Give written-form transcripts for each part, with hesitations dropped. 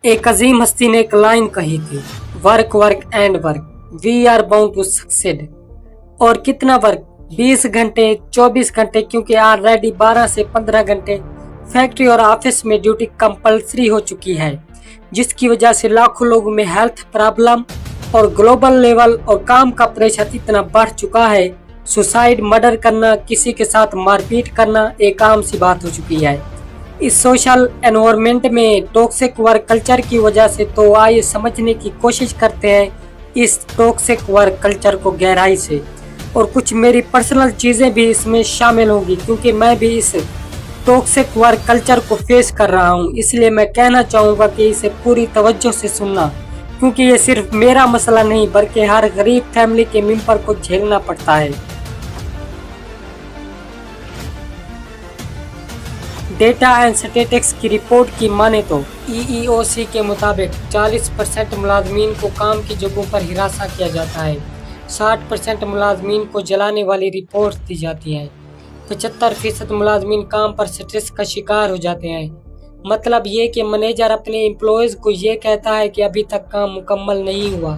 एक अजीम हस्ती ने एक लाइन कही थी, work work and work, we are bound to succeed. और कितना वर्क, 20 घंटे 24 घंटे, क्योंकि ऑलरेडी 12 से 15 घंटे फैक्ट्री और ऑफिस में ड्यूटी कंपलसरी हो चुकी है, जिसकी वजह से लाखों लोगों में हेल्थ प्रॉब्लम और ग्लोबल लेवल और काम का प्रेशर इतना बढ़ चुका है, सुसाइड, मर्डर करना, किसी के साथ मारपीट करना एक आम सी बात हो चुकी है। इस सोशल एनवायरनमेंट में टॉक्सिक वर्क कल्चर की वजह से, तो आइए समझने की कोशिश करते हैं इस टॉक्सिक वर्क कल्चर को गहराई से, और कुछ मेरी पर्सनल चीज़ें भी इसमें शामिल होंगी, क्योंकि मैं भी इस टॉक्सिक वर्क कल्चर को फेस कर रहा हूं। इसलिए मैं कहना चाहूँगा कि इसे पूरी तवज्जो से सुनना, क्योंकि ये सिर्फ मेरा मसला नहीं बल्कि हर गरीब फैमिली के मेंबर को झेलना पड़ता है। डेटा एंड स्टैटिस्टिक्स की रिपोर्ट की माने तो EEOC के मुताबिक 40% मुलाजमीन को काम की जगहों पर हिरासा किया जाता है, 60% मुलाजमीन को जलाने वाली रिपोर्ट दी जाती हैं, 75% मुलाजमीन काम पर स्ट्रेस का शिकार हो जाते हैं। मतलब ये कि मैनेजर अपने एम्प्लॉयज़ को ये कहता है कि अभी तक काम मुकम्मल नहीं हुआ।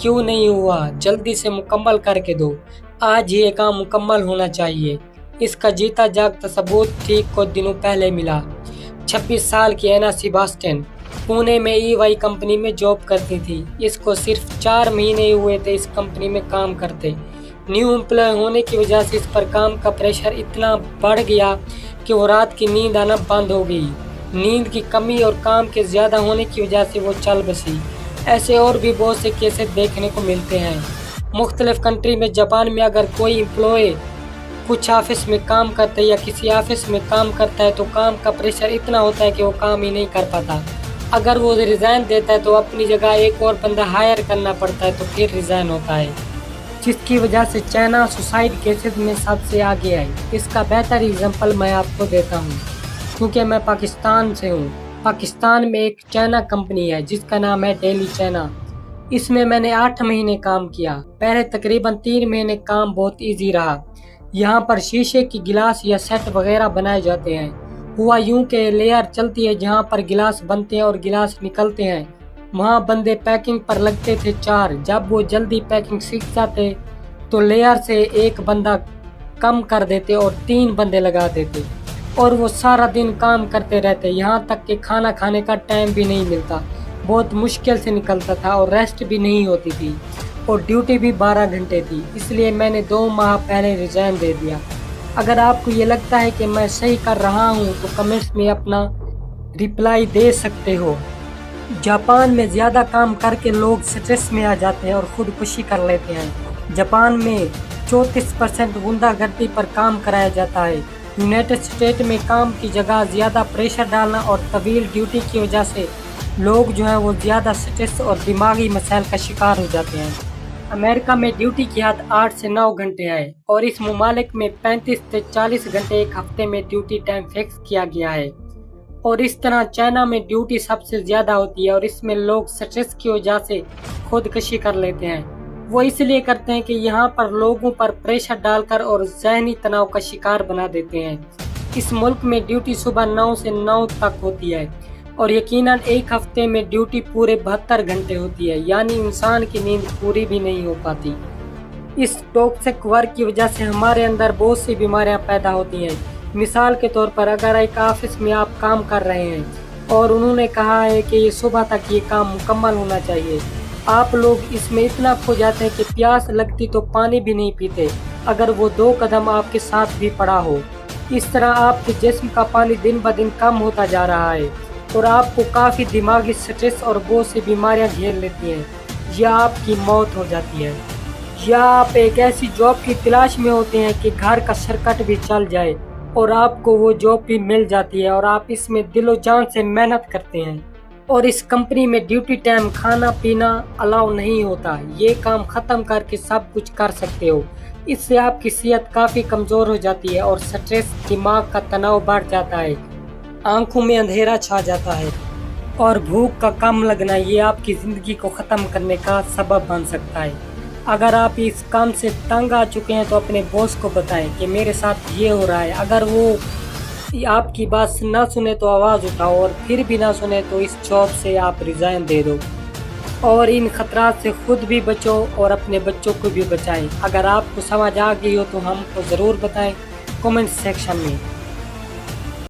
क्यों नहीं हुआ? जल्दी से मुकम्मल करके दो, आज ये काम मुकम्मल होना चाहिए। इसका जीता जागता सबूत ठीक कुछ दिनों पहले मिला। 26 साल की एना सेबास्टियन पुणे में EY कंपनी में जॉब करती थी। इसको सिर्फ 4 महीने हुए थे इस कंपनी में काम करते। न्यू एम्प्लॉय होने की वजह से इस पर काम का प्रेशर इतना बढ़ गया कि वो रात की नींद आना बंद हो गई। नींद की कमी और काम के ज़्यादा होने की वजह से वो चल बसी। ऐसे और भी बहुत से केसेस देखने को मिलते हैं मुख्तलिफ कंट्री में। जापान में अगर कोई एम्प्लॉय कुछ ऑफिस में काम करता है या किसी ऑफिस में काम करता है तो काम का प्रेशर इतना होता है कि वो काम ही नहीं कर पाता। अगर वो रिज़ाइन देता है तो अपनी जगह एक और बंदा हायर करना पड़ता है, तो फिर रिज़ाइन होता है, जिसकी वजह से चाइना सुसाइड केसेस में सबसे आगे आई। इसका बेहतर एग्जांपल मैं आपको देता हूँ, क्योंकि मैं पाकिस्तान से हूँ। पाकिस्तान में एक चाइना कंपनी है जिसका नाम है डेली चाइना। इसमें मैंने 8 महीने काम किया। पहले तकरीबन 3 महीने काम बहुत ईजी रहा। यहाँ पर शीशे की गिलास या सेट वगैरह बनाए जाते हैं। हुआ यूं के लेयर चलती है जहाँ पर गिलास बनते हैं और गिलास निकलते हैं। वहाँ बंदे पैकिंग पर लगते थे 4। जब वो जल्दी पैकिंग सीख जाते तो लेयर से एक बंदा कम कर देते और 3 बंदे लगा देते, और वो सारा दिन काम करते रहते। यहाँ तक कि खाना खाने का टाइम भी नहीं मिलता, बहुत मुश्किल से निकलता था, और रेस्ट भी नहीं होती थी, और ड्यूटी भी 12 घंटे थी। इसलिए मैंने 2 माह पहले रिज़ाइन दे दिया। अगर आपको ये लगता है कि मैं सही कर रहा हूँ तो कमेंट्स में अपना रिप्लाई दे सकते हो। जापान में ज़्यादा काम करके लोग स्ट्रेस में आ जाते हैं और ख़ुदकुशी कर लेते हैं। जापान में 34% गुंडागर्दी पर काम कराया जाता है। यूनाइटेड स्टेट में काम की जगह ज़्यादा प्रेशर डालना और तवील ड्यूटी की वजह से लोग जो है वो ज़्यादा स्ट्रेस और दिमागी मसाइल का शिकार हो जाते हैं। अमेरिका में ड्यूटी की हद 8 से 9 घंटे है, और इस मुमालिक में 35 से 40 घंटे एक हफ्ते में ड्यूटी टाइम फिक्स किया गया है। और इस तरह चाइना में ड्यूटी सबसे ज़्यादा होती है, और इसमें लोग स्ट्रेस की वजह से खुदकुशी कर लेते हैं। वो इसलिए करते हैं कि यहाँ पर लोगों पर प्रेशर डालकर और ज़हनी तनाव का शिकार बना देते हैं। इस मुल्क में ड्यूटी सुबह 9 से 9 तक होती है, और यकीनन एक हफ्ते में ड्यूटी पूरे 72 घंटे होती है, यानी इंसान की नींद पूरी भी नहीं हो पाती। इस टॉक्सिक वर्क की वजह से हमारे अंदर बहुत सी बीमारियां पैदा होती हैं। मिसाल के तौर पर अगर एक ऑफिस में आप काम कर रहे हैं और उन्होंने कहा है कि ये सुबह तक ये काम मुकम्मल होना चाहिए, आप लोग इसमें इतना खो जाते हैं कि प्यास लगती तो पानी भी नहीं पीते अगर वो 2 कदम आपके साथ भी पड़ा हो। इस तरह आपके जिस्म का पानी दिन ब दिन कम होता जा रहा है, और आपको काफ़ी दिमागी स्ट्रेस और बहुत सी बीमारियां घेर लेती हैं, या आपकी मौत हो जाती है, या आप एक ऐसी जॉब की तलाश में होते हैं कि घर का सर्किट भी चल जाए और आपको वो जॉब भी मिल जाती है, और आप इसमें दिलो जान से मेहनत करते हैं। और इस कंपनी में ड्यूटी टाइम खाना पीना अलाउ नहीं होता। ये काम ख़त्म करके सब कुछ कर सकते हो। इससे आपकी सेहत काफ़ी कमज़ोर हो जाती है, और स्ट्रेस, दिमाग का तनाव बढ़ जाता है, आंखों में अंधेरा छा जाता है, और भूख का कम लगना ये आपकी ज़िंदगी को ख़त्म करने का सबब बन सकता है। अगर आप इस काम से तंग आ चुके हैं तो अपने बॉस को बताएं कि मेरे साथ ये हो रहा है। अगर वो آپ کی بات نہ سنے تو آواز اٹھاؤ، اور پھر بھی نہ سنے تو اس جاب سے آپ ریزائن دے دو، اور ان خطرات سے خود بھی بچو اور اپنے بچوں کو بھی بچائیں۔ اگر آپ کو سمجھ آ گئی ہو تو ہم کو ضرور بتائیں کمنٹ سیکشن میں۔